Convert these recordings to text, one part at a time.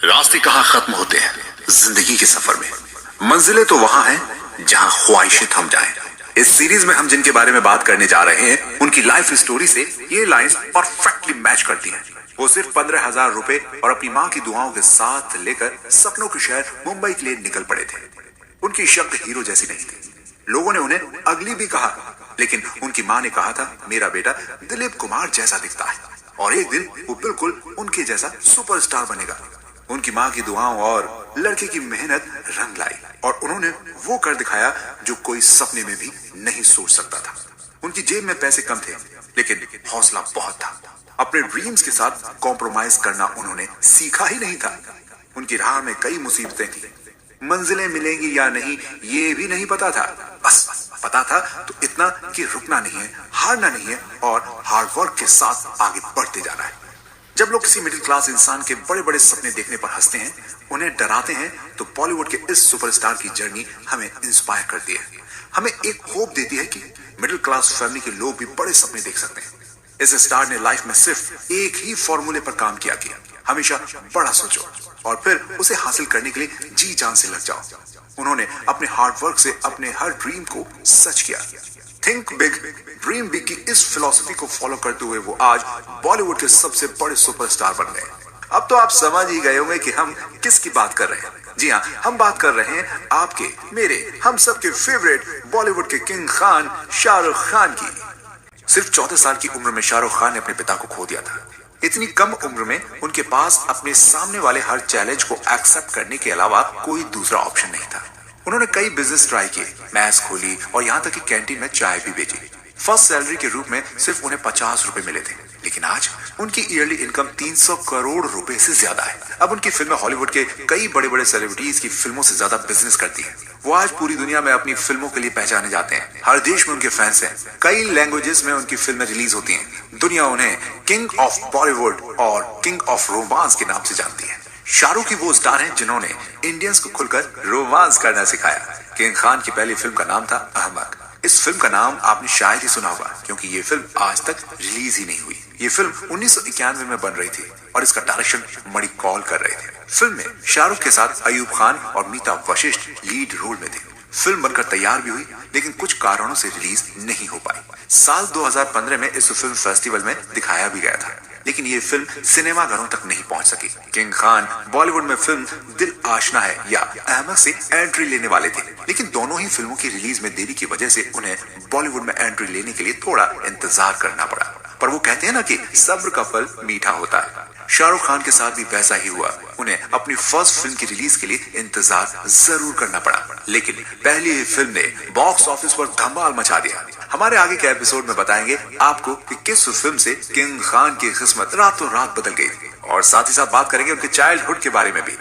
रास्ते कहाँ खत्म होते हैं जिंदगी के सफर में, मंजिलें तो वहां हैं जहां ख्वाहिशें थम जाएं। इस सीरीज में हम जिनके बारे में बात करने जा रहे हैं उनकी लाइफ स्टोरी से ये लाइंस परफेक्टली मैच करती हैं। वो सिर्फ 15,000 रुपए और अपनी माँ की दुआओं के साथ लेकर सपनों के शहर मुंबई के लिए निकल पड़े थे। उनकी शक्ल हीरो जैसी नहीं थी, लोगों ने उन्हें अगली भी कहा, लेकिन उनकी माँ ने कहा था मेरा बेटा दिलीप कुमार जैसा दिखता है और एक दिन वो बिल्कुल उनके जैसा सुपरस्टार बनेगा। उनकी माँ की दुआओं और लड़के की मेहनत रंग लाई और उन्होंने वो कर दिखाया जो कोई सपने में भी नहीं सोच सकता था। उनकी जेब में पैसे कम थे, लेकिन हौसला बहुत था। अपने ड्रीम्स के साथ कॉम्प्रोमाइज करना उन्होंने सीखा ही नहीं था। उनकी राह में कई मुसीबतें थी, मंजिलें मिलेंगी या नहीं ये भी नहीं पता था। बस पता था तो इतना कि रुकना नहीं है, हारना नहीं है और हार्डवर्क के साथ आगे बढ़ते जाना है। जब लोग किसी मिडिल क्लास इंसान के बड़े बड़े सपने देखने पर हंसते हैं, उन्हें डराते हैं, तो बॉलीवुड के इस सुपरस्टार की जर्नी हमें इंस्पायर करती है, हमें एक होप देती है कि मिडिल क्लास फैमिली के लोग भी बड़े सपने देख सकते हैं। इस स्टार ने लाइफ में सिर्फ एक ही फॉर्मूले पर काम किया, हमेशा बड़ा सोचो और फिर उसे हासिल करने के लिए जी जान से लग जाओ। उन्होंने अपने हार्डवर्क से अपने हर ड्रीम को सच किया। थिंक बिग ड्रीम बिग की इस फिलॉसफी को फॉलो करते हुए वो आज बॉलीवुड के सबसे बड़े सुपरस्टार बन गए। अब तो आप समझ ही गए होंगे कि हम किसकी बात कर रहे हैं। जी हाँ, हम बात कर रहे हैं आपके, मेरे, हम सबके फेवरेट बॉलीवुड के किंग खान शाहरुख खान की। सिर्फ 14 साल की उम्र में शाहरुख खान ने अपने पिता को खो दिया था। इतनी कम उम्र में उनके पास अपने सामने वाले हर चैलेंज को एक्सेप्ट करने के अलावा कोई दूसरा ऑप्शन नहीं था। उन्होंने कई बिजनेस ट्राई किए, मैस खोली और यहाँ तक कि कैंटीन में चाय भी बेची। फर्स्ट सैलरी के रूप में सिर्फ उन्हें 50 रुपए मिले थे, लेकिन आज उनकी ईयरली इनकम 300 करोड़ रुपए से ज्यादा है। अब उनकी फिल्में हॉलीवुड के कई बड़े बड़े सेलिब्रिटीज की फिल्मों से ज्यादा बिजनेस करती है। वो आज पूरी दुनिया में अपनी फिल्मों के लिए पहचाने जाते हैं। हर देश में उनके फैंस हैं। कई लैंग्वेजेस में उनकी फिल्में रिलीज होती हैं। दुनिया उन्हें किंग ऑफ बॉलीवुड और किंग ऑफ रोमांस के नाम से जानती है। शाहरुख ही वो स्टार हैं जिन्होंने इंडियंस को खुलकर रोमांस करना सिखाया। किंग खान की पहली फिल्म का नाम था अहमक। इस फिल्म का नाम आपने शायद ही सुना होगा, क्योंकि ये फिल्म आज तक रिलीज ही नहीं हुई। ये फिल्म 1991 में बन रही थी और इसका डायरेक्शन मणिकौल कर रहे थे। फिल्म में शाहरुख के साथ अयूब खान और मीता वशिष्ठ लीड रोल में थे। फिल्म बनकर तैयार भी हुई, लेकिन कुछ कारणों से रिलीज नहीं हो पाई। साल 2015 में इस फिल्म फेस्टिवल में दिखाया भी गया था, लेकिन ये फिल्म सिनेमाघरों तक नहीं पहुंच सकी। किंग खान बॉलीवुड में फिल्म दिल आशना है या अहमद से एंट्री लेने वाले थे, लेकिन दोनों ही फिल्मों की रिलीज में देरी की वजह से उन्हें बॉलीवुड में एंट्री लेने के लिए थोड़ा इंतजार करना पड़ा। पर वो कहते हैं ना कि सब्र का फल मीठा होता है। शाहरुख खान के साथ भी वैसा ही हुआ। उन्हें अपनी फर्स्ट फिल्म की रिलीज के लिए इंतजार जरूर करना पड़ा, लेकिन पहली ही फिल्म ने बॉक्स ऑफिस पर धमाल मचा दिया। हमारे आगे के एपिसोड में बताएंगे आपको कि किस फिल्म से किंग खान की किस्मत रातों रात बदल गई थी, और साथ ही साथ बात करेंगे उनके चाइल्डहुड के बारे में भी।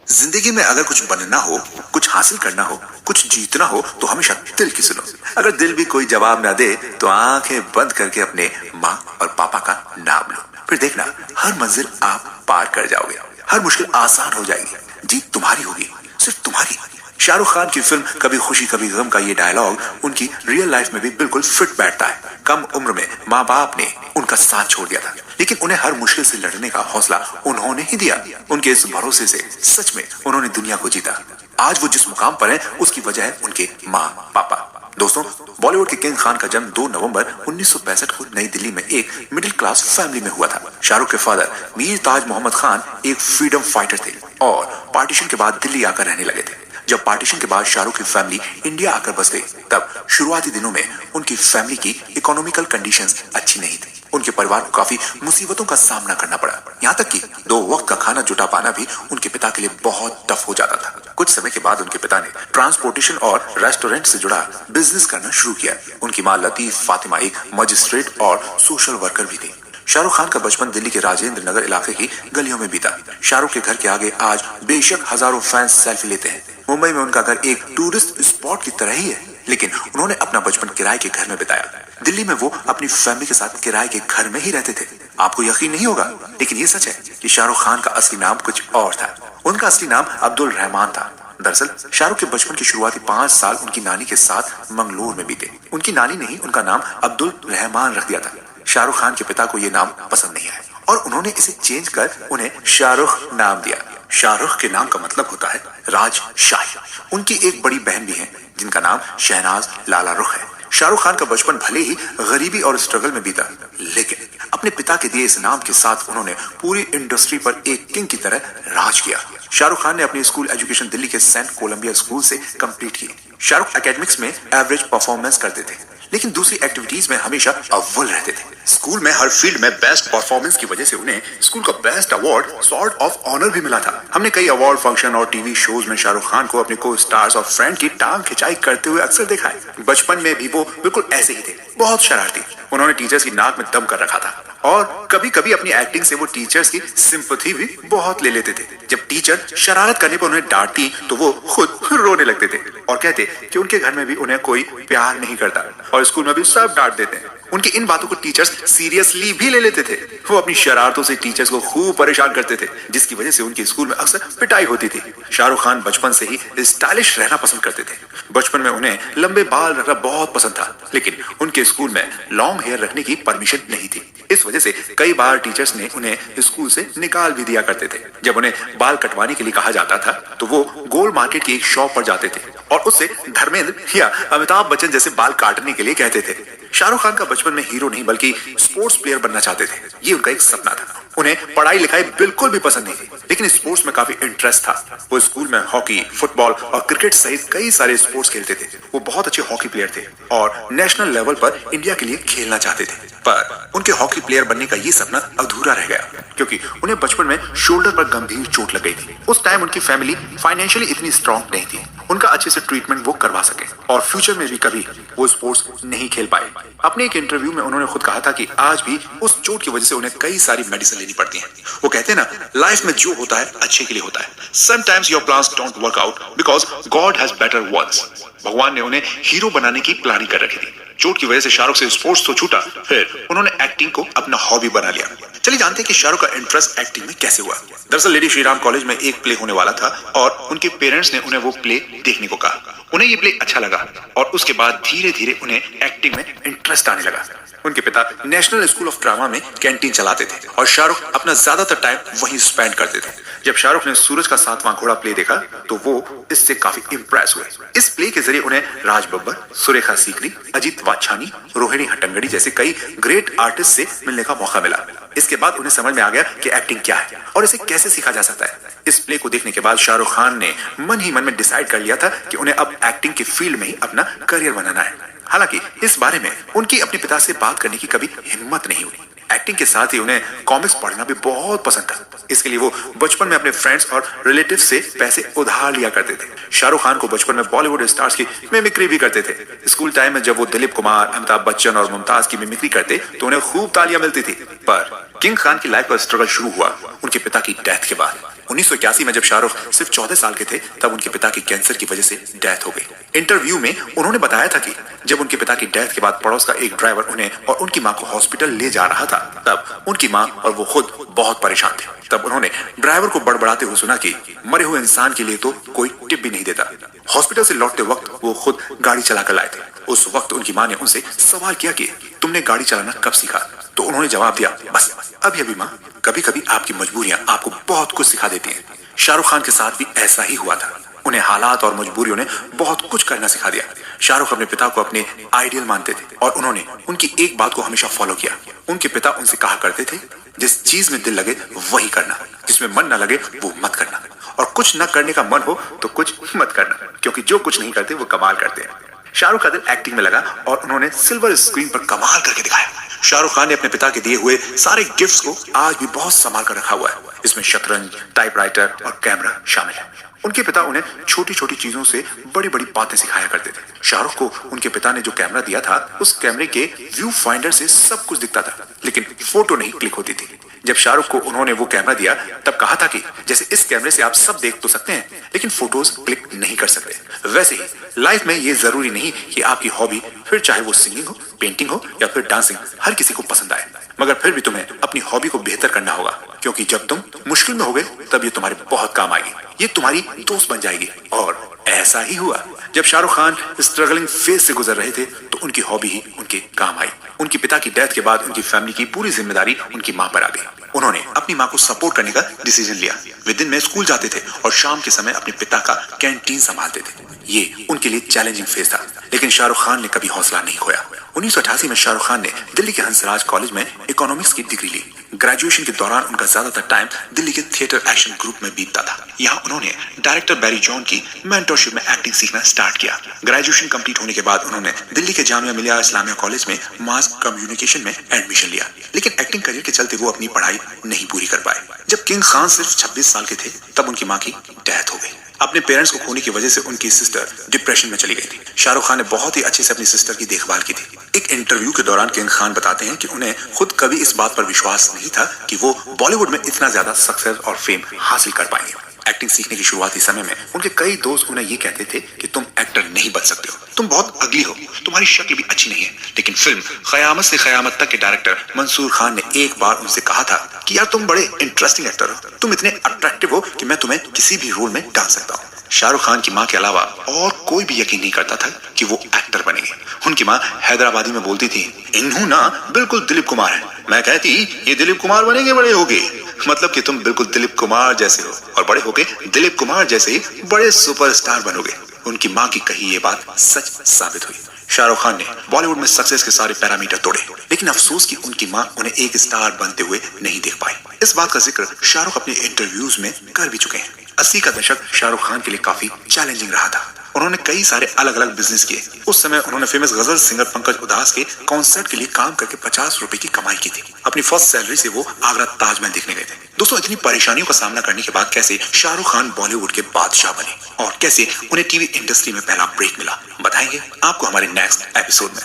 जिंदगी में अगर कुछ बनना हो, कुछ हासिल करना हो, कुछ जीतना हो, तो हमेशा दिल की सुनो। अगर दिल भी कोई जवाब ना दे तो आंखें बंद करके अपने माँ और पापा का नाम लो, फिर देखना हर मंजिल आप पार कर जाओगे। हर मुश्किल आसान हो जाएगी, जीत तुम्हारी होगी, सिर्फ तुम्हारी। शाहरुख खान की फिल्म कभी खुशी कभी गम का ये डायलॉग उनकी रियल लाइफ में भी बिल्कुल फिट बैठता है। कम उम्र में माँ बाप ने उनका साथ छोड़ दिया था, लेकिन उन्हें हर मुश्किल से लड़ने का हौसला उन्होंने ही दिया। उनके इस भरोसे से सच में उन्होंने दुनिया को जीता। आज वो जिस मुकाम पर है उसकी वजह है उनके माँ पापा। दोस्तों, बॉलीवुड के किंग खान का जन्म 2 नवंबर 1965 को नई दिल्ली में एक मिडिल क्लास फैमिली में हुआ था। शाहरुख के फादर मीर ताज मोहम्मद खान एक फ्रीडम फाइटर थे और पार्टीशन के बाद दिल्ली आकर रहने लगे थे। जब पार्टीशन के बाद शाहरुख की फैमिली इंडिया आकर बस गई, तब शुरुआती दिनों में उनकी फैमिली की इकोनॉमिकल कंडीशंस अच्छी नहीं थी। उनके परिवार को काफी मुसीबतों का सामना करना पड़ा, यहाँ तक कि 2 वक्त का खाना जुटा पाना भी उनके पिता के लिए बहुत टफ हो जाता था। कुछ समय के बाद उनके पिता ने ट्रांसपोर्टेशन और रेस्टोरेंट से जुड़ा बिजनेस करना शुरू किया। उनकी माँ लतीफ फातिमा एक मजिस्ट्रेट और सोशल वर्कर भी थी। शाहरुख खान का बचपन दिल्ली के राजेंद्र नगर इलाके की गलियों में बीता। शाहरुख के घर के आगे आज बेशक हजारों फैंस सेल्फी लेते हैं। मुंबई में उनका घर एक टूरिस्ट स्पॉट की तरह ही है, लेकिन उन्होंने अपना बचपन किराए के घर में बिताया। दिल्ली में वो अपनी फैमिली के साथ किराए के घर में ही रहते थे। आपको यकीन नहीं होगा, लेकिन ये सच है कि शाहरुख खान का असली नाम कुछ और था। उनका असली नाम अब्दुल रहमान था। दरअसल शाहरुख के बचपन के शुरुआती 5 साल उनकी नानी के साथ मंगलोर में बीते। उनकी नानी ने ही उनका नाम अब्दुल रहमान रख दिया था। शाहरुख खान के पिता को ये नाम पसंद नहीं आया और उन्होंने इसे चेंज कर उन्हें शाहरुख नाम दिया। शाहरुख के नाम का मतलब होता है राजशाही। उनकी एक बड़ी बहन भी है जिनका नाम शहनाज लाला रुख है। शाहरुख खान का बचपन भले ही गरीबी और स्ट्रगल में बीता, लेकिन अपने पिता के दिए इस नाम के साथ उन्होंने पूरी इंडस्ट्री पर एक किंग की तरह राज किया। शाहरुख खान ने अपनी स्कूल एजुकेशन दिल्ली के सेंट कोलंबिया स्कूल से कंप्लीट की। शाहरुख एकेडमिक्स में एवरेज परफॉर्मेंस करते थे, लेकिन दूसरी एक्टिविटीज में हमेशा अव्वल रहते थे। स्कूल में हर फील्ड में बेस्ट परफॉर्मेंस की वजह से उन्हें स्कूल का best award sword of honour भी मिला था। हमने कई अवार्ड फंक्शन और टीवी शोज में शाहरुख खान को अपने को स्टार्स और फ्रेंड की टांग खिंचाई करते हुए अक्सर देखा है। बचपन में भी वो बिल्कुल ऐसे ही थे, बहुत शरारती। उन्होंने टीचर्स की नाक में दम कर रखा था और कभी कभी अपनी एक्टिंग से वो टीचर्स की सिंपैथी भी बहुत ले लेते थे। जब टीचर शरारत करने पर उन्हें डांटती तो वो खुद रोने लगते थे और कहते कि उनके घर में भी उन्हें कोई प्यार नहीं करता और स्कूल में भी सब डांट देते हैं। उनकी इन बातों को टीचर्स सीरियसली भी ले लेते थे। वो अपनी शरारतों से टीचर्स को खूब परेशान करते थे, जिसकी वजह से उनके स्कूल में अक्सर पिटाई होती थी। शाहरुख खान बचपन से ही स्टाइलिश रहना पसंद करते थे। बचपन में उन्हें लंबे बाल रखना बहुत पसंद था, लेकिन उनके स्कूल में लॉन्ग हेयर रखने की परमिशन नहीं थी। इस वजह से कई बार टीचर्स ने उन्हें स्कूल से निकाल भी दिया करते थे। जब उन्हें बाल कटवाने के लिए कहा जाता था तो वो गोल मार्केट की एक शॉप पर जाते थे और उससे धर्मेंद्र या अमिताभ बच्चन जैसे बाल काटने के लिए कहते थे। शाहरुख खान का बचपन में हीरो नहीं बल्कि स्पोर्ट्स प्लेयर बनना चाहते थे। ये उनका एक सपना था। उन्हें पढ़ाई लिखाई बिल्कुल भी पसंद नहीं थी, लेकिन स्पोर्ट्स में काफी इंटरेस्ट था। वो स्कूल में हॉकी, फुटबॉल और क्रिकेट सहित कई सारे स्पोर्ट्स खेलते थे। वो बहुत अच्छे हॉकी प्लेयर थे और नेशनल लेवल पर इंडिया के लिए खेलना चाहते थे। पर उनके हॉकी प्लेयर बनने का ये सपना अधूरा रह गया क्योंकि उन्हें बचपन में शोल्डर पर गंभीर चोट लग गई थी। उस टाइम उनकी फैमिली फाइनेंशियली इतनी स्ट्रांग नहीं थी उनका अच्छे से ट्रीटमेंट वो करवा सके और फ्यूचर में भी कभी वो स्पोर्ट्स नहीं खेल पाए। अपने एक इंटरव्यू में उन्होंने खुद कहा था कि आज भी उस चोट की वजह से उन्हें कई सारी मेडिसिन लेनी पड़ती है। वो कहते हैं ना, लाइफ में जो होता है अच्छे के लिए होता है। Sometimes your plans don't work out because God has better ones. भगवान ने उन्हें हीरो बनाने की प्लानिंग कर रखी थी। चोट की वजह से शाहरुख से स्पोर्ट्स तो छूटा, फिर उन्होंने एक्टिंग को अपना हॉबी बना लिया। चलिए जानते हैं कि शाहरुख का इंटरेस्ट एक्टिंग में कैसे हुआ। दरअसल लेडी श्रीराम कॉलेज में एक प्ले होने वाला था और उनके पेरेंट्स ने उन्हें वो प्ले देखने को कहा। उन्हें ये प्ले अच्छा लगा और उसके बाद धीरे धीरे उन्हें एक्टिंग में इंटरेस्ट आने लगा। उनके पिता नेशनल स्कूल ऑफ ड्रामा में कैंटीन चलाते थे और शाहरुख अपना ज्यादातर टाइम वहीं स्पेंड करते थे। जब शाहरुख ने सूरज का 7वां घोड़ा प्ले देखा तो वो इससे काफी इंप्रेस हुए। इस प्ले के जरिए उन्हें राज बब्बर, सुरेखा सीकरी, अजीत वाछानी, रोहिणी हट्टंगडी जैसे कई ग्रेट आर्टिस्ट से मिलने का मौका मिला। इसके बाद उन्हें समझ में आ गया कि एक्टिंग क्या है और इसे कैसे सीखा जा सकता है। इस प्ले को देखने के बाद शाहरुख खान ने मन ही मन में डिसाइड कर लिया था कि उन्हें अब एक्टिंग के फील्ड में ही अपना करियर बनाना है। हालांकि इस बारे में उनकी अपने पिता से बात करने की कभी हिम्मत नहीं हुई। एक्टिंग के साथ ही उन्हें कॉमिक्स पढ़ना भी बहुत पसंद था। इसके लिए वो बचपन में अपने फ्रेंड्स और रिलेटिव से पैसे उधार लिया करते थे। शाहरुख खान को बचपन में बॉलीवुड स्टार्स की मिमिक्री भी करते थे। स्कूल टाइम में जब वो दिलीप कुमार, अमिताभ बच्चन और मुमताज की मिमिक्री करते तो उन्हें खूब तालियां मिलती थी। पर किंग खान की लाइफ का स्ट्रगल शुरू हुआ उनके पिता की डेथ के बाद। 1981 में जब शाहरुख सिर्फ 14 साल के थे तब उनके पिता की कैंसर की वजह से डेथ हो गई। इंटरव्यू में उन्होंने बताया था कि जब उनके पिता की डेथ के बाद पड़ोस का एक ड्राइवर उन्हें और उनकी मां को हॉस्पिटल ले जा रहा था, तब उनकी मां और वो खुद बहुत परेशान थे। तब उन्होंने ड्राइवर को बड़बड़ाते हुए सुना कि मरे हुए इंसान के लिए तो कोई टिप भी नहीं देता। हॉस्पिटल से लौटते वक्त वो खुद गाड़ी चलाकर लाए थे। उस वक्त उनकी मां ने उनसे सवाल किया कि तुमने गाड़ी चलाना कब सीखा? तो उन्होंने जवाब दिया, बस अभी अभी मां। कभी कभी आपकी मजबूरियां आपको बहुत कुछ सिखा देती हैं। शाहरुख खान के साथ भी ऐसा ही हुआ था। उन्हें हालात और मजबूरियों ने बहुत कुछ करना सिखा दिया। शाहरुख अपने पिता को अपने आइडियल मानते थे और उन्होंने उनकी एक बात को हमेशा फॉलो किया। उनके पिता उनसे कहा करते थे, जिस चीज में दिल लगे वही करना, जिसमें मन न लगे वो मत करना, और कुछ न करने का मन हो तो कुछ मत करना, क्योंकि जो कुछ नहीं करते वो कमाल करते हैं। शाहरुख का दिल एक्टिंग में लगा और उन्होंने सिल्वर स्क्रीन पर कमाल करके दिखाया। शाहरुख खान ने अपने पिता के दिए हुए सारे गिफ्ट्स को आज भी बहुत संभाल कर रखा हुआ है। इसमें शतरंज, टाइपराइटर और कैमरा शामिल है। उनके पिता उन्हें छोटी छोटी चीजों से बड़ी बड़ी बातें सिखाया करते थे। शाहरुख को उनके पिता ने जो कैमरा दिया था, उस कैमरे के व्यू फाइंडर से सब कुछ दिखता था, लेकिन फोटो नहीं क्लिक होती थी। जब शाहरुख को उन्होंने वो कैमरा दिया तब कहा था कि जैसे इस कैमरे से आप सब देख तो सकते हैं, लेकिन फोटोज क्लिक नहीं कर सकते। वैसे ही लाइफ में ये जरूरी नहीं कि आपकी हॉबी, फिर चाहे वो सिंगिंग हो, पेंटिंग हो या फिर डांसिंग, हर किसी को पसंद आए, मगर फिर भी तुम्हें अपनी हॉबी को बेहतर करना होगा, क्योंकि जब तुम मुश्किल में होगे तब ये तुम्हारे बहुत काम आएगी। ये तुम्हारी दोस्त बन जाएगी और ऐसे ऐसा ही हुआ। जब शाहरुख खान स्ट्रगलिंग फेज से गुजर रहे थे तो उनकी हॉबी ही उनके काम आई। उनके पिता की डेथ के बाद उनकी फैमिली की पूरी जिम्मेदारी उनकी मां पर आ गई। उन्होंने अपनी मां को सपोर्ट करने का डिसीजन लिया। वे दिन में स्कूल जाते थे और शाम के समय अपने पिता का कैंटीन संभालते थे। ये उनके लिए चैलेंजिंग फेज था, लेकिन शाहरुख खान ने कभी हौसला नहीं खोया। 1988 में शाहरुख खान ने दिल्ली के हंसराज कॉलेज में इकोनॉमिक्स की डिग्री ली। ग्रेजुएशन के दौरान उनका ज्यादातर टाइम दिल्ली के थिएटर एक्शन ग्रुप में बीतता था। यहाँ उन्होंने डायरेक्टर बैरी जॉन की मेंटरशिप में एक्टिंग सीखना स्टार्ट किया। ग्रेजुएशन कंप्लीट होने के बाद उन्होंने दिल्ली के जामिया मिलिया इस्लामिया कॉलेज में मास कम्युनिकेशन में एडमिशन लिया, लेकिन एक्टिंग करियर के चलते वो अपनी पढ़ाई नहीं पूरी कर पाए। जब किंग खान सिर्फ 26 साल के थे तब उनकी मां की डेथ हो गई। अपने पेरेंट्स को खोने की वजह से उनकी सिस्टर डिप्रेशन में चली गई थी। शाहरुख खान ने बहुत ही अच्छे से अपनी सिस्टर की देखभाल की थी। एक इंटरव्यू के दौरान किंग खान बताते हैं कि उन्हें खुद कभी इस बात पर विश्वास नहीं था कि वो बॉलीवुड में इतना ज्यादा सक्सेस और फेम हासिल कर पाएंगे। एक्टिंग सीखने के शुरुआती समय में उनके कई दोस्त उन्हें ये कहते थे कि तुम एक्टर नहीं बन सकते हो, तुम बहुत अगली हो, तुम्हारी शक्ल भी अच्छी नहीं है। लेकिन फिल्म क़यामत से क़यामत तक के डायरेक्टर मंसूर खान ने एक बार उनसे कहा था कि यार तुम बड़े इंटरेस्टिंग एक्टर हो, तुम इतने अट्रैक्टिव हो कि मैं तुम्हें किसी भी रोल में डाल सकता हूँ। शाहरुख खान की मां के अलावा और कोई भी यकीन नहीं करता था कि वो एक्टर बनेंगे। उनकी मां हैदराबादी में बोलती थी, इन्हू ना बिल्कुल दिलीप कुमार है। मैं कहती ये दिलीप कुमार बनेंगे बड़े होके, मतलब कि तुम बिल्कुल दिलीप कुमार जैसे हो और बड़े होके दिलीप कुमार जैसे ही बड़े सुपरस्टार बनोगे। उनकी मां की कही ये बात सच साबित हुई। शाहरुख खान ने बॉलीवुड में सक्सेस के सारे पैरामीटर तोड़े, लेकिन अफसोस कि उनकी मां उन्हें एक स्टार बनते हुए नहीं देख पाई। इस बात का जिक्र शाहरुख अपने इंटरव्यूज में कर भी चुके हैं। 80 का दशक शाहरुख खान के लिए काफी चैलेंजिंग रहा था। उन्होंने कई सारे अलग अलग बिजनेस किए। उस समय उन्होंने फेमस गजल सिंगर पंकज उधास के कॉन्सर्ट के लिए काम करके 50 रुपए की कमाई की थी। अपनी फर्स्ट सैलरी से वो आगरा ताजमहल देखने गए थे। दोस्तों, इतनी परेशानियों का सामना करने के बाद कैसे शाहरुख खान बॉलीवुड के बादशाह बने और कैसे उन्हें टीवी इंडस्ट्री में पहला ब्रेक मिला, बताएंगे आपको हमारे नेक्स्ट एपिसोड में।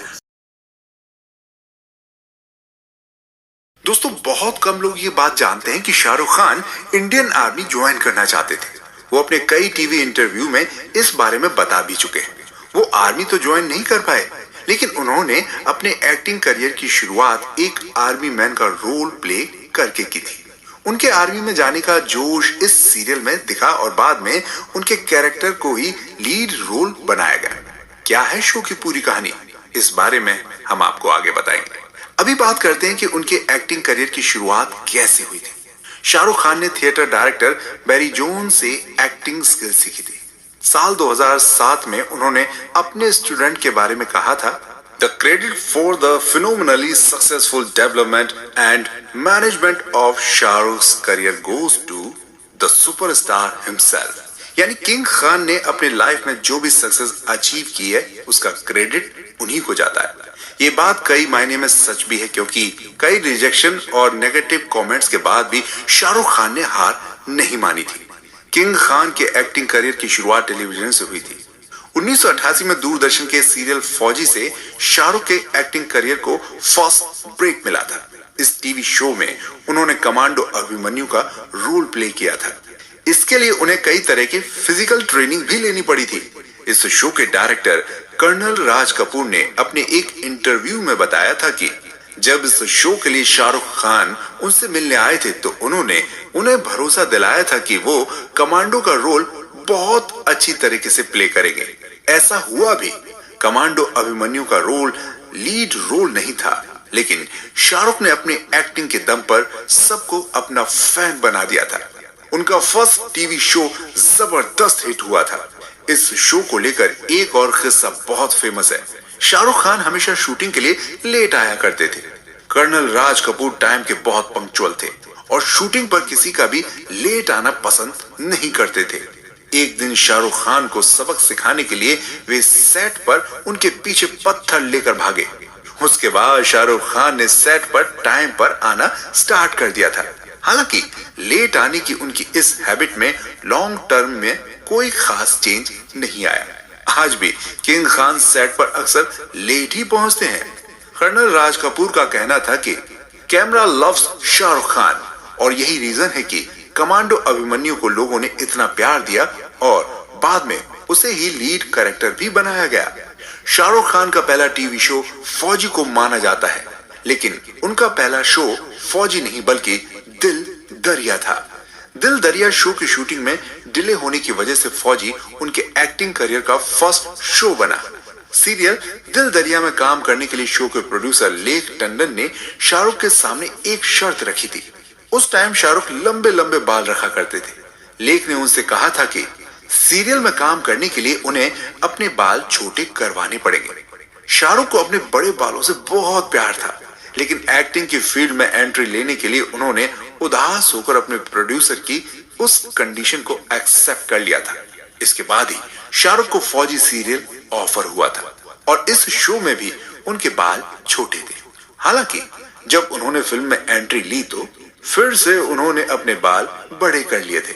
दोस्तों, बहुत कम लोग ये बात जानते हैं कि Shahrukh Khan Indian army join करना चाहते थे। वो अपने कई टीवी इंटरव्यू में इस बारे में बता भी चुके हैं। वो आर्मी तो ज्वाइन नहीं कर पाए, लेकिन उन्होंने अपने एक्टिंग करियर की शुरुआत एक आर्मी मैन का रोल प्ले करके की थी। उनके आर्मी में जाने का जोश इस सीरियल में दिखा और बाद में उनके कैरेक्टर को ही लीड रोल बनाया गया। क्या है शो की पूरी कहानी, इस बारे में हम आपको आगे बताएंगे। अभी बात करते हैं कि उनके एक्टिंग करियर की शुरुआत कैसे हुई थी। शाहरुख खान ने थिएटर डायरेक्टर बैरी जॉन से एक्टिंग स्किल सीखी थी। साल 2007 में उन्होंने अपने स्टूडेंट के बारे में कहा था, the credit for the phenomenally successful development and management of Shahrukh's career goes to the superstar himself. यानी किंग खान ने अपने लाइफ में जो भी सक्सेस अचीव की है उसका क्रेडिट उन्हीं को जाता है। ये बात कई मायने में सच भी है, क्योंकि कई रिजेक्शन और नेगेटिव कमेंट्स के बाद भी शाहरुख खान ने हार नहीं मानी थी। किंग खान के एक्टिंग करियर की शुरुआत टेलीविजन से हुई थी। 1988 में दूरदर्शन के सीरियल फौजी से शाहरुख के एक्टिंग करियर को फर्स्ट ब्रेक मिला था। इस टीवी शो में उन्होंने कमांडो अभिमन्यु का रोल प्ले किया था। इसके लिए उन्हें कई तरह की फिजिकल ट्रेनिंग भी लेनी पड़ी थी। इस शो के डायरेक्टर कर्नल राज कपूर ने अपने एक इंटरव्यू में बताया था कि जब इस शो के लिए शाहरुख खान उनसे मिलने आए थे तो उन्होंने उन्हें भरोसा दिलाया था कि वो कमांडो का रोल बहुत अच्छी तरीके से प्ले करेंगे। ऐसा हुआ भी। कमांडो अभिमन्यु का रोल लीड रोल नहीं था, लेकिन शाहरुख ने अपने एक्टिंग के दम पर सबको अपना फैन बना दिया था। उनका फर्स्ट टीवी शो जबरदस्त हिट हुआ था। इस शो को लेकर एक और किस्सा बहुत फेमस है। शाहरुख खान हमेशा शूटिंग के लिए लेट आया करते थे। कर्नल राज कपूर टाइम के बहुत पंक्चुअल थे और शूटिंग पर किसी का भी लेट आना पसंद नहीं करते थे। एक दिन शाहरुख खान को सबक सिखाने के लिए वे सेट पर उनके पीछे पत्थर लेकर भागे। उसके बाद शाहरुख खान ने सेट पर टाइम पर आना स्टार्ट कर दिया था। हालांकि लेट आने की उनकी इस हैबिट में लॉन्ग टर्म में कोई खास चेंज नहीं आया। आज भी किंग खान सेट पर अक्सर लेट ही पहुंचते हैं। कर्नल राज कपूर का कहना था कि कैमरा लव्स शाहरुख खान और यही रीजन है कि कमांडो अभिमन्यु को लोगों ने इतना प्यार दिया और बाद में उसे ही लीड कैरेक्टर भी बनाया गया। शाहरुख खान का पहला टीवी शो फौजी को माना जाता है, लेकिन उनका पहला शो फौजी नहीं बल्कि दिल दरिया था। दिल दरिया शो की शूटिंग में डिले होने की वजह से फौजी उनके एक्टिंग करियर का फर्स्ट शो बना। सीरियल दिल दरिया में काम करने के लिए शो के प्रोड्यूसर लेख टंडन ने शाहरुख के सामने एक शर्त रखी थी। उस टाइम शाहरुख लंबे लंबे बाल रखा करते थे। लेख ने उनसे कहा था कि सीरियल में काम करने के लिए उन्हें अपने बाल छोटे करवाने पड़ेंगे। शाहरुख को अपने बड़े बालों से बहुत प्यार था, लेकिन एक्टिंग की फील्ड में एंट्री लेने के लिए उन्होंने उदास होकर अपने प्रोड्यूसर की उस कंडीशन को एक्सेप्ट कर लिया था। इसके बाद ही शाहरुख को फौजी सीरियल ऑफर हुआ था और इस शो में भी उनके बाल छोटे थे। हालांकि जब उन्होंने फिल्म में एंट्री ली तो फिर से उन्होंने अपने बाल बड़े कर लिए थे।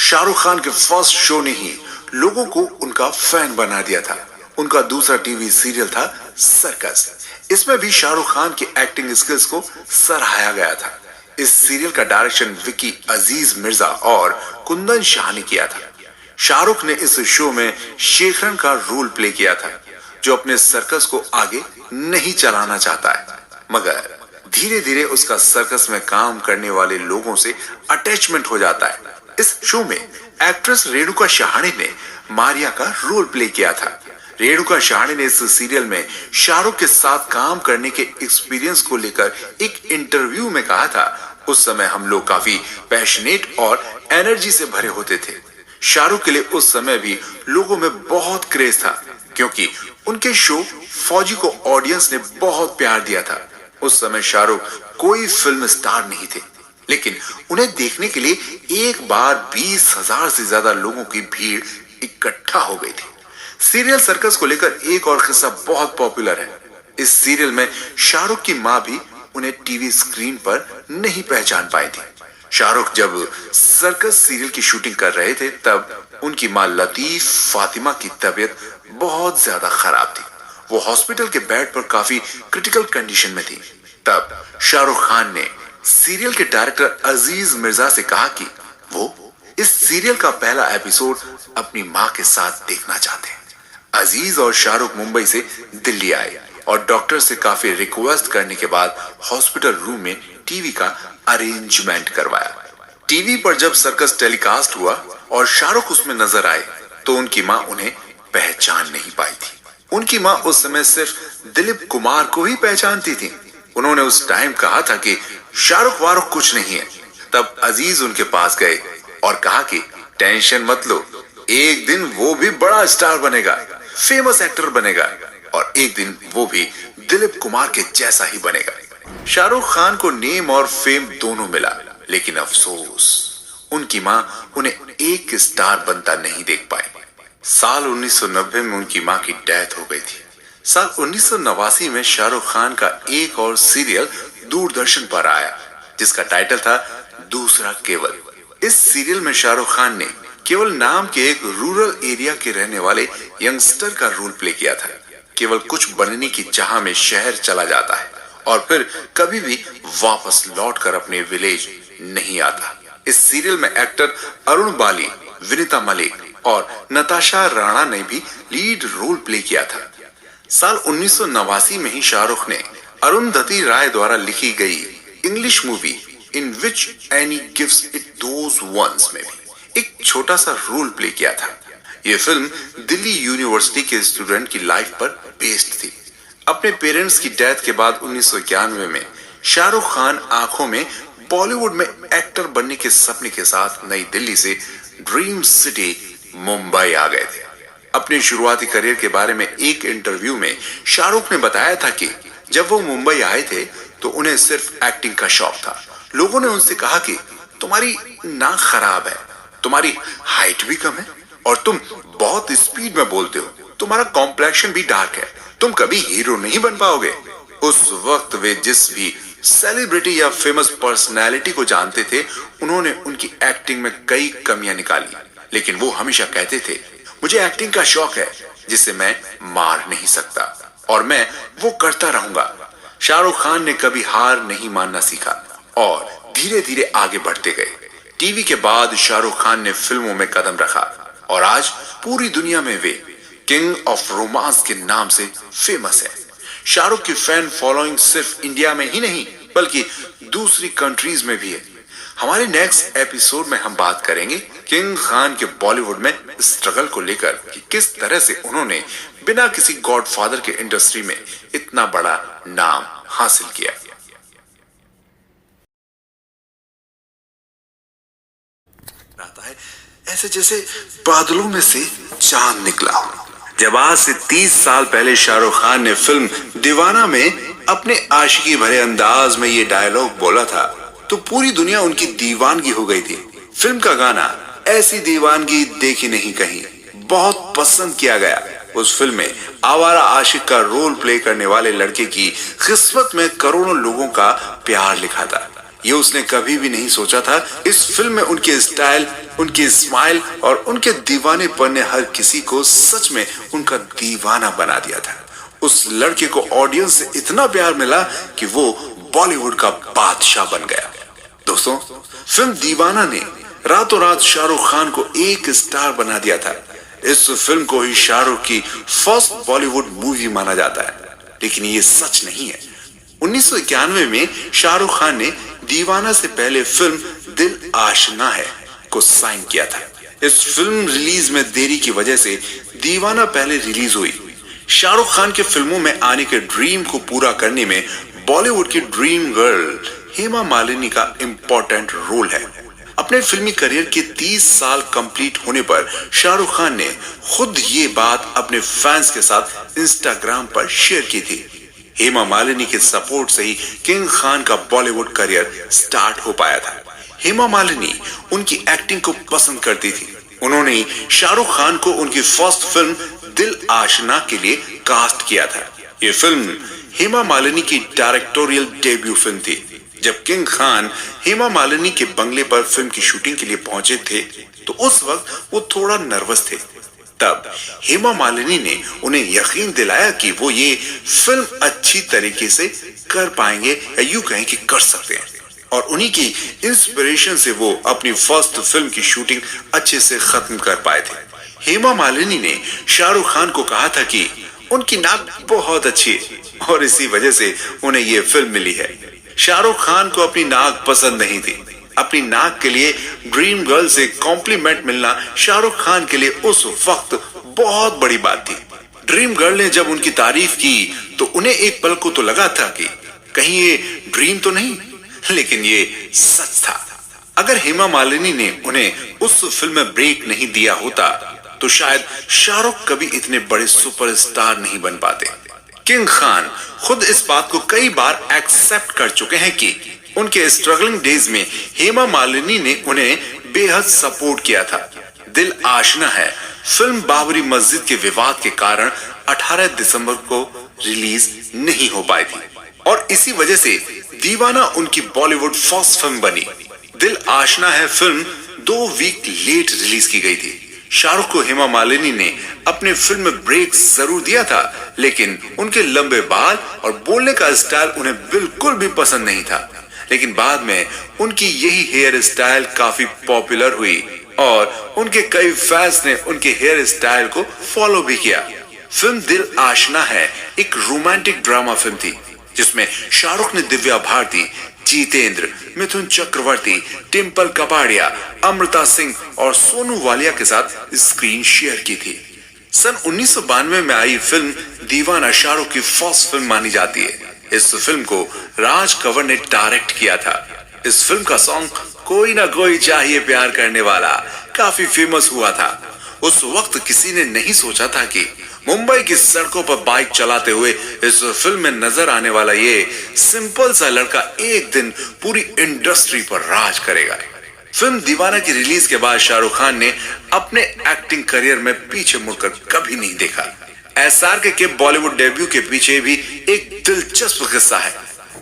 शाहरुख खान के फर्स्ट शो ने ही लोगों को उनका फैन बना दिया था। उनका दूसरा टीवी सीरियल था सर्कस। इसमें भी शाहरुख खान की एक्टिंग स्किल्स को सराहाया गया था। इस सीरियल का डायरेक्शन विकी अजीज मिर्जा और कुंदन शाह ने किया था। शाहरुख ने इस शो में शेखरन का रोल प्ले किया था, जो अपने सर्कस को आगे नहीं चलाना चाहता है, मगर धीरे धीरे उसका सर्कस में काम करने वाले लोगों से अटैचमेंट हो जाता है। इस शो में एक्ट्रेस रेणुका शहाणे ने मारिया का रोल प्ले किया था। रेणुका शहाणे ने इस सीरियल में शाहरुख के साथ काम करने के एक्सपीरियंस को लेकर एक इंटरव्यू में कहा था, उस समय हम लोग काफी पैशनेट और एनर्जी से भरे होते थे। शाहरुख के लिए उस समय भी लोगों में बहुत क्रेज था, क्योंकि उनके शो फौजी को ऑडियंस ने बहुत प्यार दिया था। उस समय शाहरुख कोई फिल्म स्टार नहीं थे, लेकिन उन्हें देखने के लिए एक बार 20,000 से ज्यादा लोगों की भीड़ इकट्ठा हो गई थी। सीरियल सर्कस को लेकर एक और किस्सा बहुत पॉपुलर है। इस सीरियल में शाहरुख की मां भी उन्हें टीवी स्क्रीन पर नहीं पहचान पाई थी। शाहरुख जब सर्कस सीरियल की शूटिंग कर रहे थे तब उनकी मां लतीफ फातिमा की तबीयत बहुत ज्यादा खराब थी। वो हॉस्पिटल के बेड पर काफी क्रिटिकल कंडीशन में थी। तब शाहरुख खान ने सीरियल के डायरेक्टर अजीज मिर्जा से कहा कि वो इस सीरियल का पहला एपिसोड अपनी मां के साथ देखना चाहते हैं। अजीज और शाहरुख मुंबई से दिल्ली आए और डॉक्टर से काफी रिक्वेस्ट करने के बाद हॉस्पिटल रूम में टीवी का अरेंजमेंट करवाया। टीवी पर जब सर्कस टेलीकास्ट हुआ और शाहरुख उसमें नजर आए तो उनकी मां उन्हें पहचान नहीं पाई थी। उनकी मां उस समय सिर्फ दिलीप कुमार को ही पहचानती थी। उन्होंने उस टाइम कहा था कि शाहरुख वारुख कुछ नहीं है। तब अजीज उनके पास गए और कहा कि टेंशन मत लो, एक दिन वो भी बड़ा स्टार बनेगा, फेमस एक्टर बनेगा और एक दिन वो भी दिलीप कुमार के जैसा ही बनेगा। शाहरुख खान को नेम और फेम दोनों मिला, लेकिन अफसोस उनकी मां उन्हें एक स्टार बनता नहीं देख पाई। साल 1990 में उनकी मां की डेथ हो गई थी। साल 1989 में शाहरुख खान का एक और सीरियल दूरदर्शन पर आया, जिसका टाइटल था दूसरा केवल। इस सीरियल में शाहरुख खान ने केवल नाम के एक रूरल एरिया के रहने वाले यंगस्टर का रोल प्ले किया था। केवल कुछ बनने की चाह में शहर चला जाता है और फिर कभी भी वापस लौटकर अपने विलेज नहीं आता। इस सीरियल में एक्टर अरुण बाली, विनीता मलिक और नताशा राणा ने भी लीड रोल प्ले किया था। साल 1989 में ही शाहरुख ने अरुंधति राय द्वारा लिखी गई English movie in which Annie gives it those ones में भी एक छोटा सा रोल प्ले किया था। यह फिल्म दिल्ली यूनिवर्सिटी के स्टूडेंट की लाइफ पर बेस्ड थी। अपने पेरेंट्स की डेथ के बाद 1991 में शाहरुख खान आंखों में बॉलीवुड में एक्टर बनने के सपने के साथ नई दिल्ली से ड्रीम सिटी मुंबई आ गए थे। अपने शुरुआती करियर के बारे में एक इंटरव्यू में शाहरुख ने बताया था कि जब वो मुंबई आए थे तो उन्हें सिर्फ एक्टिंग का शौक था। लोगों ने उनसे कहा कि तुम्हारी नाक खराब है, तुम्हारी हाइट भी कम है और तुम बहुत स्पीड में बोलते हो, तुम्हारा कॉम्प्लेक्शन भी डार्क है, तुम कभी हीरो नहीं बन पाओगे। उस वक्त वे जिस भी सेलिब्रिटी या फेमस पर्सनैलिटी को जानते थे, उन्होंने उनकी एक्टिंग में कई कमियां निकाली, लेकिन वो हमेशा कहते थे मुझे एक्टिंग का शौक है जिसे मैं मार नहीं सकता और मैं वो करता रहूंगा। शाहरुख खान ने कभी हार नहीं मानना सीखा और धीरे धीरे आगे बढ़ते गए। टीवी के बाद शाहरुख खान ने फिल्मों में कदम रखा और आज पूरी दुनिया में वे किंग ऑफ रोमांस के नाम से फेमस है। शाहरुख की फैन फॉलोइंग सिर्फ इंडिया में ही नहीं बल्कि दूसरी कंट्रीज में भी है। हमारे नेक्स्ट एपिसोड में हम बात करेंगे किंग खान के बॉलीवुड में स्ट्रगल को लेकर कि किस तरह से उन्होंने बिना किसी गॉडफादर के इंडस्ट्री में इतना बड़ा नाम हासिल किया। रहता है ऐसे जैसे बादलों में से चांद निकला। जब आज से 30 साल पहले शाहरुख खान ने फिल्म दीवाना में अपने आशिकी भरे अंदाज में ये डायलॉग बोला था तो पूरी दुनिया उनकी दीवानगी हो गई थी। फिल्म का गाना ऐसी दीवानगी देखी नहीं कहीं बहुत पसंद किया गया। उस फिल्म में आवारा आशिक का रोल प्ले करने वाले लड़के की किस्मत में करोड़ों लोगों का प्यार लिखा था। ये उसने कभी भी नहीं सोचा था। इस फिल्म में उनके स्टाइल, उनकी स्माइल और उनके दीवानेपन ने हर किसी को सच में उनका दीवाना बना दिया था। उस लड़के को ऑडियंस से इतना प्यार मिला कि वो बॉलीवुड का बादशाह बन गया। दोस्तों, फिल्म दीवाना ने रातों रात शाहरुख खान को एक स्टार बना दिया था। इस फिल्म को ही शाहरुख की फर्स्ट बॉलीवुड मूवी माना जाता है, लेकिन ये सच नहीं है। 1991 में शाहरुख खान ने दीवाना से पहले फिल्म दिल आशना है को साइन किया था। इस फिल्म रिलीज में देरी की वजह से दीवाना पहले रिलीज हुई। शाहरुख खान के फिल्मों में आने के ड्रीम को पूरा करने में बॉलीवुड की ड्रीम गर्ल हेमा मालिनी का इम्पोर्टेंट रोल है। अपने फिल्मी करियर के 30 साल कंप्लीट होने पर शाहरुख खान ने खुद ये बात अपने फैंस के साथ इंस्टाग्राम पर शेयर की थी। हेमा मालिनी के सपोर्ट से ही किंग खान का बॉलीवुड करियर स्टार्ट हो पाया था। हेमा मालिनी उनकी एक्टिंग को पसंद करती थी। उन्होंने शाहरुख खान को उनकी फर्स्ट फिल्म दिल आशना के लिए कास्ट किया था। ये फिल्म हेमा मालिनी की डायरेक्टोरियल डेब्यू फिल्म थी। जब किंग खान हेमा मालिनी के बंगले पर फिल्म की शूटिंग के लिए पहुंचे थे तो उस वक्त वो थोड़ा नर्वस थे। तब हेमा मालिनी ने उन्हें यकीन दिलाया कि वो ये फिल्म अच्छी तरीके से कर पाएंगे या यूं कहें कि कर सकते हैं, और उन्हीं की इंस्पिरेशन से वो अपनी फर्स्ट फिल्म की शूटिंग अच्छे से खत्म कर पाए थे। हेमा मालिनी ने शाहरुख खान को कहा था कि उनकी नाक बहुत अच्छी है और इसी वजह से उन्हें ये फिल्म मिली है। शाहरुख खान को अपनी नाक पसंद नहीं थी। अपनी नाक के लिए ड्रीम गर्ल से कॉम्प्लीमेंट मिलना शाहरुख खान के लिए उस वक्त बहुत बड़ी बात थी। ड्रीम गर्ल ने जब उनकी तारीफ की तो उन्हें एक पल को तो लगा था कि कहीं ये ड्रीम तो नहीं, लेकिन ये सच था। अगर हेमा मालिनी ने उन्हें उस फिल्म में ब्रेक नहीं दिया होता तो शायद शाहरुख कभी इतने बड़े सुपरस्टार नहीं बन पाते। किंग खान खुद इस बात को कई बार एक्सेप्ट कर चुके हैं कि उनके स्ट्रगलिंग डेज में हेमा मालिनी ने उन्हें बेहद सपोर्ट किया था। दिल आशना है फिल्म बाबरी मस्जिद के विवाद के कारण 18 दिसंबर को रिलीज नहीं हो पाई थी और इसी वजह से दीवाना उनकी बॉलीवुड फर्स्ट फिल्म बनी। दिल आशना है फिल्म 2 वीक लेट रिलीज की गई थी। शाहरुख को हेमा मालिनी ने अपने फिल्म में ब्रेक जरूर दिया था, लेकिन उनके लंबे बाल और बोलने का स्टाइल उन्हें बिल्कुल भी पसंद नहीं था। लेकिन बाद में उनकी यही हेयर स्टाइल काफी पॉपुलर हुई और उनके कई फैंस ने उनके हेयर स्टाइल को फॉलो भी किया। फिल्म दिल आशना है एक रोमांटिक ड्रामा फिल्म थी जिसमें शाहरुख ने दिव्या भारती, जीतेंद्र, मिथुन चक्रवर्ती, टिम्पल कपाड़िया, अमृता सिंह और सोनू वालिया के साथ स्क्रीन शेयर की थी। सन 1992 में आई फिल्म दीवाना शाहरुख की फर्स्ट फिल्म मानी जाती है। इस फिल्म को राज कंवर ने डायरेक्ट किया था। इस फिल्म का सॉन्ग कोई ना कोई चाहिए प्यार करने वाला काफी फेमस हुआ था। उस वक्त किसी ने नहीं सोचा था कि मुंबई की सड़कों पर बाइक चलाते हुए इस फिल्म में नजर आने वाला ये सिंपल सा लड़का एक दिन पूरी इंडस्ट्री पर राज करेगा। फिल्म दीवाना की रिलीज के बाद शाहरुख खान ने अपने एक्टिंग करियर में पीछे मुड़कर कभी नहीं देखा। एसआरके के बॉलीवुड डेब्यू के पीछे भी एक दिलचस्प किस्सा है।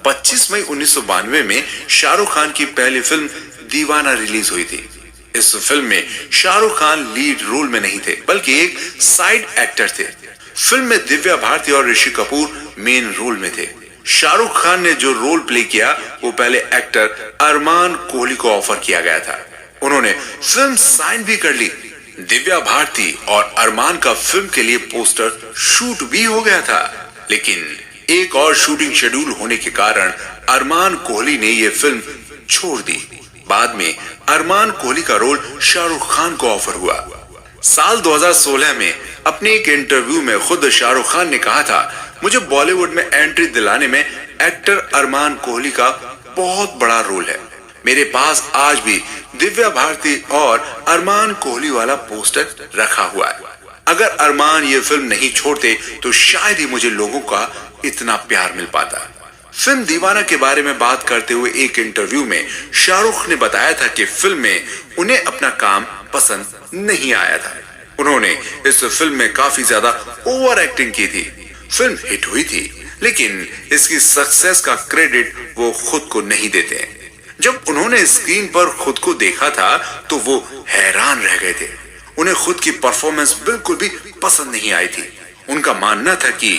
25 मई 1992 में शाहरुख खान की पहली फिल्म दीवाना रिलीज हुई थी। इस फिल्म में शाहरुख खान लीड रोल में नहीं थे बल्कि एक साइड एक्टर थे। फिल्म में दिव्या भारती और ऋषि कपूर मेन रोल में थे। शाहरुख खान ने जो रोल प्ले किया वो पहले एक्टर अरमान कोहली को ऑफर किया गया था। उन्होंने फिल्म साइन भी कर ली। दिव्या भारती और अरमान का फिल्म के लिए पोस्टर शूट भी हो गया था, लेकिन एक और शूटिंग शेड्यूल होने के कारण अरमान कोहली ने यह फिल्म छोड़ दी। बाद में अरमान कोहली का रोल शाहरुख खान को ऑफर हुआ। साल 2016 में अपने एक इंटरव्यू में खुद शाहरुख खान ने कहा था, मुझे बॉलीवुड में एंट्री दिलाने में एक्टर अरमान कोहली का बहुत बड़ा रोल है। मेरे पास आज भी दिव्या भारती और अरमान कोहली वाला पोस्टर रखा हुआ है। अगर अरमान ये फिल्म नहीं छोड़ते तो शायद ही मुझे लोगों का इतना प्यार मिल पाता। फिल्म दीवाना के बारे में बात करते हुए एक इंटरव्यू में शाहरुख ने बताया था कि फिल्म में उन्हें अपना काम पसंद नहीं आया था। उन्होंने इस फिल्म में काफी ज्यादा ओवर एक्टिंग की थी। फिल्म हिट हुई थी, लेकिन इसकी सक्सेस का क्रेडिट वो खुद को नहीं देते। जब उन्होंने स्क्रीन पर खुद को देखा था तो वो हैरान रह गए थे। उन्हें खुद की परफॉर्मेंस बिल्कुल भी पसंद नहीं आई थी। उनका मानना था कि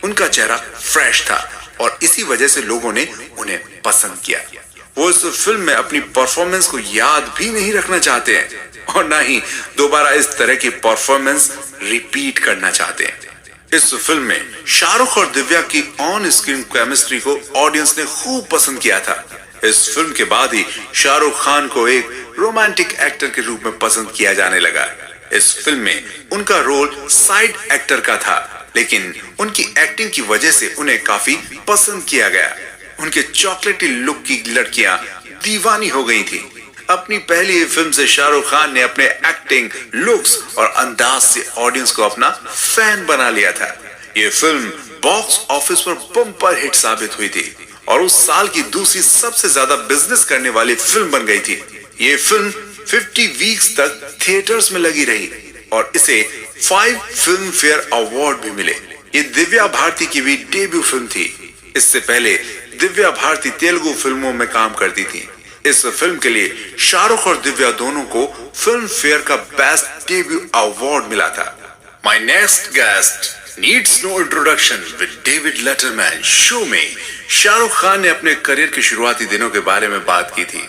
उनका चेहरा फ्रेश था और इसी वजह से लोगों ने उन्हें पसंद किया। वो इस फिल्म में अपनी परफॉर्मेंस को याद भी नहीं रखना चाहते हैं और ना ही दोबारा इस तरह की परफॉर्मेंस रिपीट करना चाहते हैं। इस फिल्म में शाहरुख और दिव्या की ऑन स्क्रीन केमिस्ट्री को ऑडियंस ने खूब पसंद किया था। इस फिल्म के बाद ही शाहरुख खान को एक रोमांटिक एक्टर के रूप में पसंद किया जाने लगा। इस फिल्म में उनका रोल साइड एक्टर का था, लेकिन उनकी एक्टिंग की वजह से उन्हें काफी पसंद किया गया। उनके चॉकलेटी लुक की लड़कियां दीवानी हो गई थी। अपनी पहली फिल्म से शाहरुख खान ने अपने एक्टिंग, लुक्स और अंदाज से ऑडियंस को अपना फैन बना लिया था। ये फिल्म बॉक्स ऑफिस पर बम्पर हिट साबित हुई थी और उस साल की दूसरी सबसे ज्यादा बिजनेस करने वाली फिल्म बन गई थी। ये फिल्म 50 वीक्स तक थिएटर्स में लगी रही और इसे 5 फिल्म फेयर अवार्ड भी मिले। ये दिव्या भारती की भी डेब्यू फिल्म थी। इससे पहले दिव्या भारती तेलुगु फिल्मों में काम करती थी। इस फिल्म के लिए शाहरुख और दिव्या दोनों को फिल्म फेयर का बेस्ट डेब्यू अवार्ड मिला था। My next guest needs no introduction with David Letterman show में शाहरुख खान ने अपने करियर के शुरुआती दिनों के बारे में बात की थी।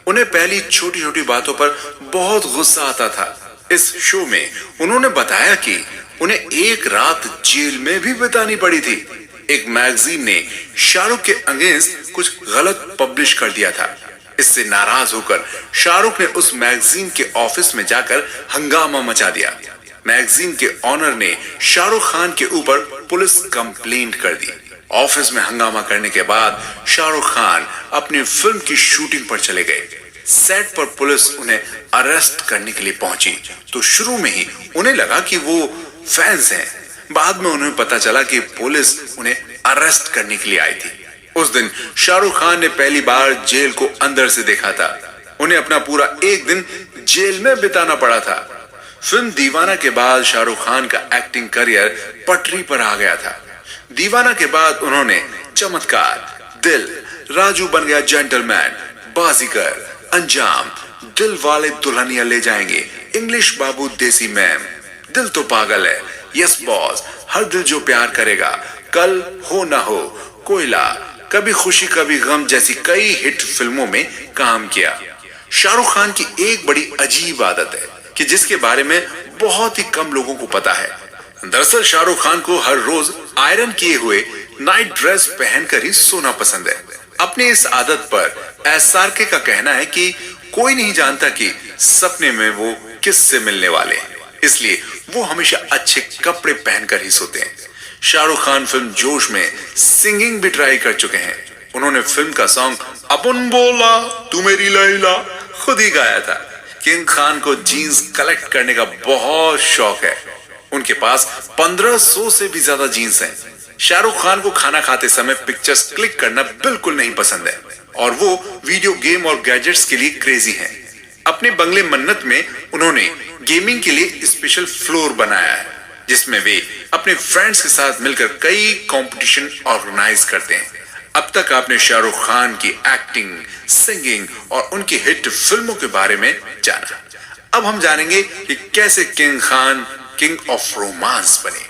उन्हें पहली छोटी छोटी बातों पर बहुत गुस्सा आता था। इस शो में उन्होंने बताया कि उन्हें एक रात जेल में भी बितानी पड़ी थी। एक मैगजीन ने शाहरुख के अगेंस्ट कुछ गलत पब्लिश कर दिया था। इससे नाराज होकर शाहरुख ने उस मैगजीन के ऑफिस में जाकर हंगामा मचा दिया। मैगजीन के ऑनर ने शाहरुख खान के ऊपर पुलिस कंप्लेंट कर दी। ऑफिस में हंगामा करने के बाद शाहरुख खान अपनी फिल्म की शूटिंग पर चले गए। सेट पर पुलिस उन्हें अरेस्ट करने के लिए पहुंची तो शुरू में ही उन्हें लगा कि वो फैंस हैं। बाद में उन्हें पता चला कि पुलिस उन्हें अरेस्ट करने के लिए आई थी। उस दिन शाहरुख खान ने पहली बार जेल को अंदर से देखा था। उन्हें अपना पूरा एक दिन जेल में बिताना पड़ा था। फिल्म दीवाना के बाद शाहरुख खान का एक्टिंग करियर पटरी पर आ गया था। दीवाना के बाद उन्होंने चमत्कार, दिल, राजू बन गया जेंटलमैन, बाजीगर, अंजाम, दिल वाले दुल्हनिया ले जाएंगे, इंग्लिश बाबू, देसी मैम, दिल तो पागल है, यस बॉस, हर दिल जो प्यार करेगा, कल हो ना हो, कोयला, कभी खुशी कभी गम जैसी कई हिट फिल्मों में काम किया। शाहरुख खान की एक बड़ी अजीब आदत है कि जिसके बारे में बहुत ही कम लोगों को पता है। दरअसल शाहरुख खान को हर रोज आयरन किए हुए नाइट ड्रेस पहनकर ही सोना पसंद है। अपनी इस आदत पर एसआरके का कहना है कि कोई नहीं जानता कि सपने में वो किससे मिलने वाले हैं, इसलिए वो हमेशा अच्छे कपड़े पहनकर ही सोते हैं। शाहरुख खान फिल्म जोश में सिंगिंग भी ट्राई कर चुके हैं। उन्होंने फिल्म का सॉन्ग अपन बोला तू मेरी लैला खुद ही गाया था। किंग खान को जीन्स कलेक्ट करने का बहुत शौक है। उनके पास 1500 से भी ज्यादा जीन्स हैं। शाहरुख खान को खाना खाते समय पिक्चर्स क्लिक करना बिल्कुल नहीं पसंद है और वो वीडियो गेम और गैजेट्स के लिए क्रेजी हैं। अपने बंगले मन्नत में उन्होंने गेमिंग के लिए स्पेशल फ्लोर बनाया है, जिसमें वे अपने फ्रेंड्स के साथ मिलकर कई कंपटीशन ऑर्गेनाइज करते हैं। अब तक आपने शाहरुख खान की एक्टिंग, सिंगिंग और उनकी हिट फिल्मों के बारे में जाना। अब हम जानेंगे कि कैसे king Khan king of romance बने।